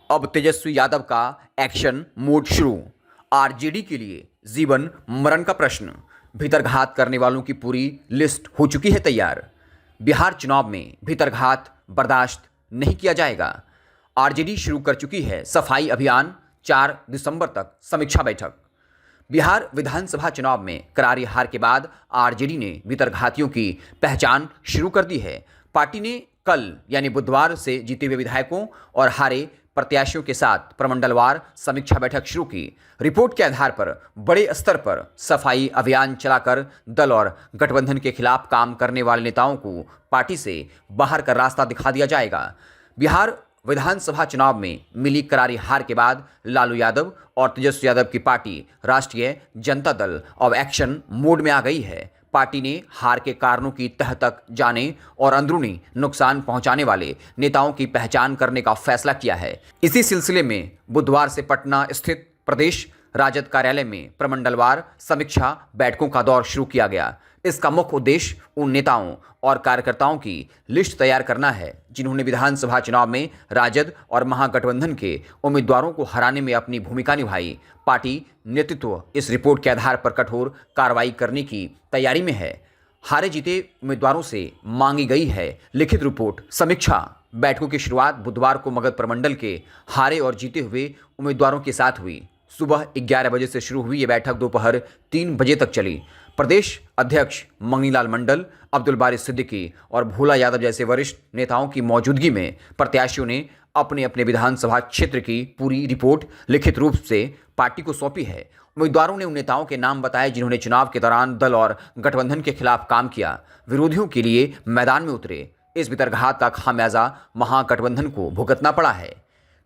अब तेजस्वी यादव का action mode शुरू। आरजेडी के लिए जीवन मरण का प्रश्न। भीतरघात करने वालों की पूरी लिस्ट हो चुकी है तैयार। बिहार चुनाव में भीतरघात बर्दाश्त नहीं किया जाएगा। आरजेडी शुरू कर चुकी है सफाई अभियान। 4 दिसंबर तक समीक्षा बैठक। बिहार विधानसभा चुनाव में करारी हार के बाद आरजेडी ने भीतरघातियों की पहचान शुरू कर दी है। पार्टी ने कल यानी बुधवार से जीते हुए विधायकों और हारे प्रत्याशियों के साथ प्रमंडलवार समीक्षा बैठक शुरू की। रिपोर्ट के आधार पर बड़े स्तर पर सफाई अभियान चलाकर दल और गठबंधन के खिलाफ काम करने वाले नेताओं को पार्टी से बाहर का रास्ता दिखा दिया जाएगा। बिहार विधानसभा चुनाव में मिली करारी हार के बाद लालू यादव और तेजस्वी यादव की पार्टी राष्ट्रीय जनता दल अब एक्शन मोड में आ गई है। पार्टी ने हार के कारणों की तह तक जाने और अंदरूनी नुकसान पहुंचाने वाले नेताओं की पहचान करने का फैसला किया है। इसी सिलसिले में बुधवार से पटना स्थित प्रदेश राजद कार्यालय में प्रमंडलवार समीक्षा बैठकों का दौर शुरू किया गया। इसका मुख्य उद्देश्य उन नेताओं और कार्यकर्ताओं की लिस्ट तैयार करना है जिन्होंने विधानसभा चुनाव में राजद और महागठबंधन के उम्मीदवारों को हराने में अपनी भूमिका निभाई। पार्टी नेतृत्व इस रिपोर्ट के आधार पर कठोर कार्रवाई करने की तैयारी में है। हारे जीते उम्मीदवारों से मांगी गई है लिखित रिपोर्ट। समीक्षा बैठकों की शुरुआत बुधवार को मगध प्रमंडल के हारे और जीते हुए उम्मीदवारों के साथ हुई। सुबह 11 बजे से शुरू हुई ये बैठक दोपहर 3 बजे तक चली। प्रदेश अध्यक्ष मंगनीलाल मंडल, अब्दुल बारी सिद्दीकी और भोला यादव जैसे वरिष्ठ नेताओं की मौजूदगी में प्रत्याशियों ने अपने अपने विधानसभा क्षेत्र की पूरी रिपोर्ट लिखित रूप से पार्टी को सौंपी है। उम्मीदवारों ने उन नेताओं के नाम बताए जिन्होंने चुनाव के दौरान दल और गठबंधन के खिलाफ काम किया, विरोधियों के लिए मैदान में उतरे। इस भीतरघात का खामियाजा महागठबंधन को भुगतना पड़ा है।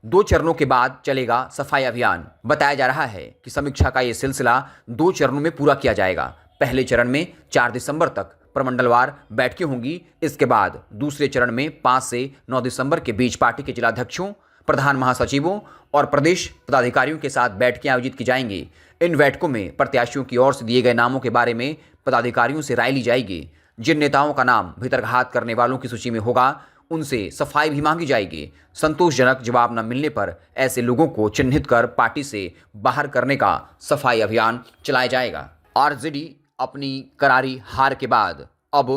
2 चरणों के बाद चलेगा सफाई अभियान। बताया जा रहा है कि समीक्षा का ये सिलसिला 2 चरणों में पूरा किया जाएगा। पहले चरण में 4 दिसंबर तक प्रमंडलवार बैठकें होंगी। इसके बाद दूसरे चरण में 5 से 9 दिसंबर के बीच पार्टी के जिलाध्यक्षों, प्रधान महासचिवों और प्रदेश पदाधिकारियों के साथ बैठकें आयोजित की जाएंगी। इन बैठकों में प्रत्याशियों की ओर से दिए गए नामों के बारे में पदाधिकारियों से राय ली जाएगी। जिन नेताओं का नाम भीतरघात करने वालों की सूची में होगा उनसे सफाई भी मांगी जाएगी। संतोषजनक जवाब न मिलने पर ऐसे लोगों को चिन्हित कर पार्टी से बाहर करने का सफाई अभियान चलाया जाएगा। आरजेडी अपनी करारी हार के बाद अब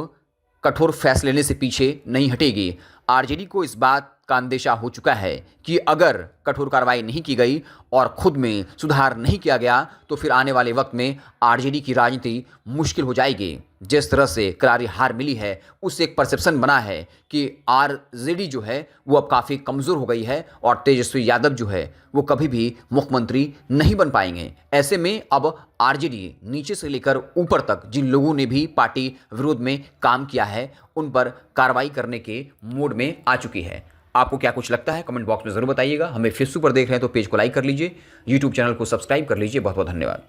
कठोर फैसले लेने से पीछे नहीं हटेगी। आरजेडी को इस बात का अंदेशा हो चुका है कि अगर कठोर कार्रवाई नहीं की गई और खुद में सुधार नहीं किया गया तो फिर आने वाले वक्त में आरजेडी की राजनीति मुश्किल हो जाएगी। जिस तरह से करारी हार मिली है उससे एक परसेप्शन बना है कि आरजेडी जो है वो अब काफ़ी कमज़ोर हो गई है और तेजस्वी यादव जो है वो कभी भी मुख्यमंत्री नहीं बन पाएंगे। ऐसे में अब आरजेडी नीचे से लेकर ऊपर तक जिन लोगों ने भी पार्टी विरोध में काम किया है उन पर कार्रवाई करने के मोड में आ चुकी है। आपको क्या कुछ लगता है कमेंट बॉक्स में ज़रूर बताइएगा। हमें फेसबुक पर देख रहे हैं तो पेज को लाइक कर लीजिए, यूट्यूब चैनल को सब्सक्राइब कर लीजिए। बहुत बहुत धन्यवाद।